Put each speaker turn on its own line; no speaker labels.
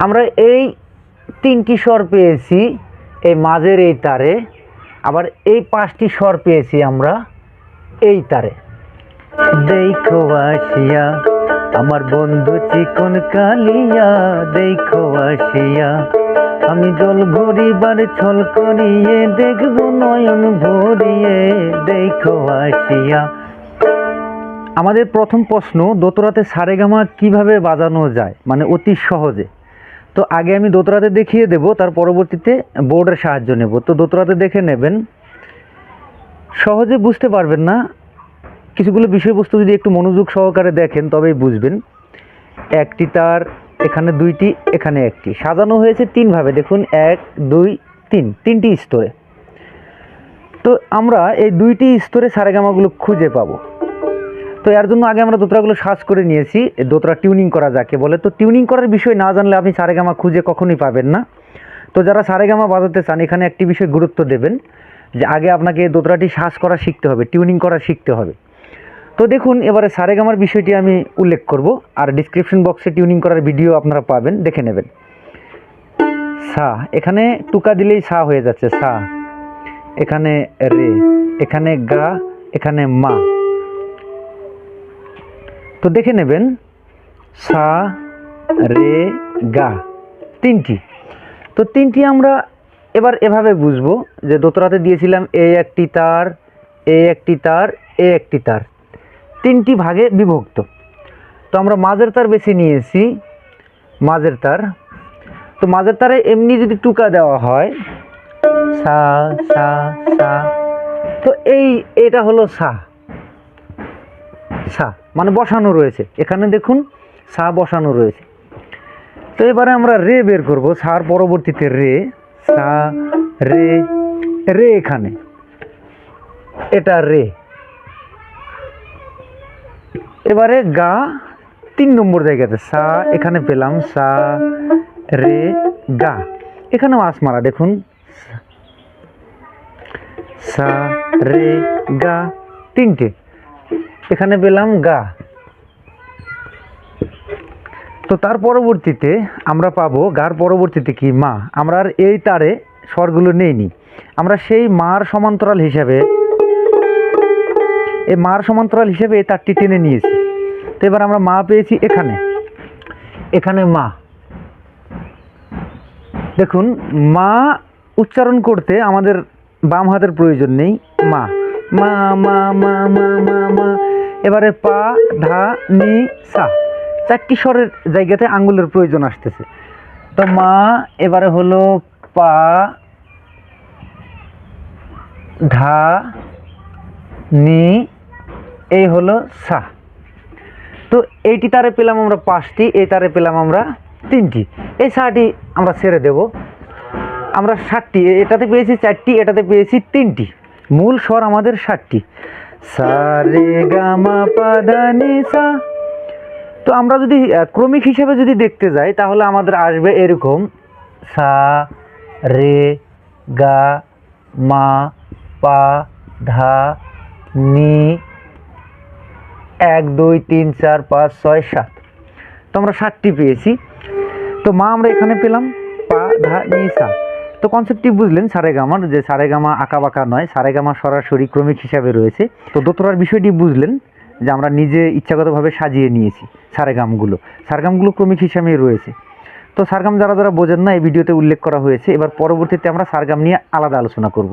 আমরা এই তিনটি স্বর পেয়েছি এই মাঝের এই তারে, আবার এই পাঁচটি স্বর পেয়েছি আমরা এই তারে। দেখো আসিয়া আমার বন্ধু চিকন কালিয়া, দেখো আসিয়া আমি জল ভরিবার ছল করিয়ে দেখব নয়ন ভরিয়ে, দেখো আসিয়া। আমাদের প্রথম প্রশ্ন, দোতরাতে সারেগামা কিভাবে বাজানো যায়, মানে অতি সহজে। তো আগে আমি দোতরাতে দেখিয়ে দেব, তার পরবর্তীতে বোর্ডের সাহায্য নেব। তো দোতরাতে দেখে নেবেন, সহজে বুঝতে পারবেন না, কিছুগুলো বিষয়বস্তু যদি একটু মনোযোগ সহকারে দেখেন তবেই বুঝবেন। একটি তার, এখানে দুইটি, এখানে একটি, সাজানো হয়েছে তিনভাবে। দেখুন 1 2 3, তিনটি স্তরে। তো আমরা এই দুইটি স্তরে সারেগামাগুলো খুঁজে পাবো। তো এর জন্য আগে আমরা দোতরাগুলো সার্চ করে নিয়েছি, দোতরা টিউনিং করা যাকে বলে। তো টিউনিং করার বিষয় না জানলে আপনি সারেগামা খুঁজে কখনোই পাবেন না। তো যারা সারেগামা বাজাতে চান, এখানে একটি বিষয় গুরুত্ব দেবেন যে আগে আপনাকে দোতরাটি সার্চ করা শিখতে হবে, টিউনিং করা শিখতে হবে। তো দেখুন, এবারে সারেগামার বিষয়টি আমি উল্লেখ করব, আর ডিসক্রিপশন বক্সে টিউনিং করার ভিডিও আপনারা পাবেন, দেখে নেবেন। সা, এখানে টুকা দিলেই সা হয়ে যাচ্ছে, সা। এখানে রে, এখানে গা, এখানে মা। তো দেখে নেবেন, সা রে গা, তিনটি। তো তিনটি আমরা এবার এভাবে বুঝবো যে দোতরাতে দিয়েছিলাম এই একটি তার, এই একটি তার, এই একটি তার, তিনটি ভাগে বিভক্ত। তো আমরা মাঝের তার বেছে নিয়েছি, মাঝের তার। তো মাঝের তারে এমনি যদি টুকা দেওয়া হয়, সা সা সা, তো এটা হলো সা, সা মানে বসানো রয়েছে, এখানে দেখুন সা বসানো রয়েছে। তো এবারে আমরা রে বের করব, সার পরবর্তীতে রে, সা রে, রে এখানে, এটা রে। এবারে গা 3 নম্বর জায়গাতে, সা এখানে পেলাম, সা রে গা, এখানে মাছ মারা, দেখুন সা রে গা, তিনটে, এখানে পেলাম গা। তো তার পরবর্তীতে আমরা পাবো গার পরবর্তীতে কি, মা। আমরা আর এই তারে স্বরগুলো নেইনি, আমরা সেই মার সমান্তরাল হিসাবে, এই মার সমান্তরাল হিসেবে এই তারটি টেনে নিয়েছি। তো এবার আমরা মা পেয়েছি এখানে, এখানে মা। দেখুন, মা উচ্চারণ করতে আমাদের বাম হাতের প্রয়োজন নেই, মা মা মা মা মা মা মা। এবারে পা ধা নি সা, চারটি স্বরের জায়গাতে আঙ্গুলের প্রয়োজন আসতেছে। তো মা, এবারে হলো পা ধা নি, এই হলো সা। তো এইটি তারে পেলাম আমরা 5টি, এই তারে পেলাম আমরা 3টি, এই সাটি আমরা ছেড়ে দেব। আমরা 7টি, এটাতে পেয়েছি 4টি, এটাতে পেয়েছি 3টি, মূল স্বর আমাদের 7টি, সা রে গা মা পা ধা নি সা। তো আমরা যদি ক্রমিক হিসেবে যদি দেখতে যাই, তাহলে আমাদের আসবে এরকম, সা রে গা মা পা ধা নি, 1 2 3 4 5 6 7। তো আমরা 7টি পেয়েছি। তো মা আমরা এখানে পেলাম, পা ধা নি সা। তো কনসেপ্টটি বুঝলেন সারেগামার, যে সারেগামা আঁকা বাঁকা নয়, সারেগামা সরাসরি ক্রমিক হিসাবে রয়েছে। তো দোতরার বিষয়টি বুঝলেন যে আমরা নিজে ইচ্ছাগতভাবে সাজিয়ে নিয়েছি সারেগামগুলো, সারেগামগুলো ক্রমিক হিসাবেই রয়েছে। তো সারগাম যারা যারা বোঝেন না, এই ভিডিওতে উল্লেখ করা হয়েছে। এবার পরবর্তীতে আমরা সারগাম নিয়ে আলাদা আলোচনা করব।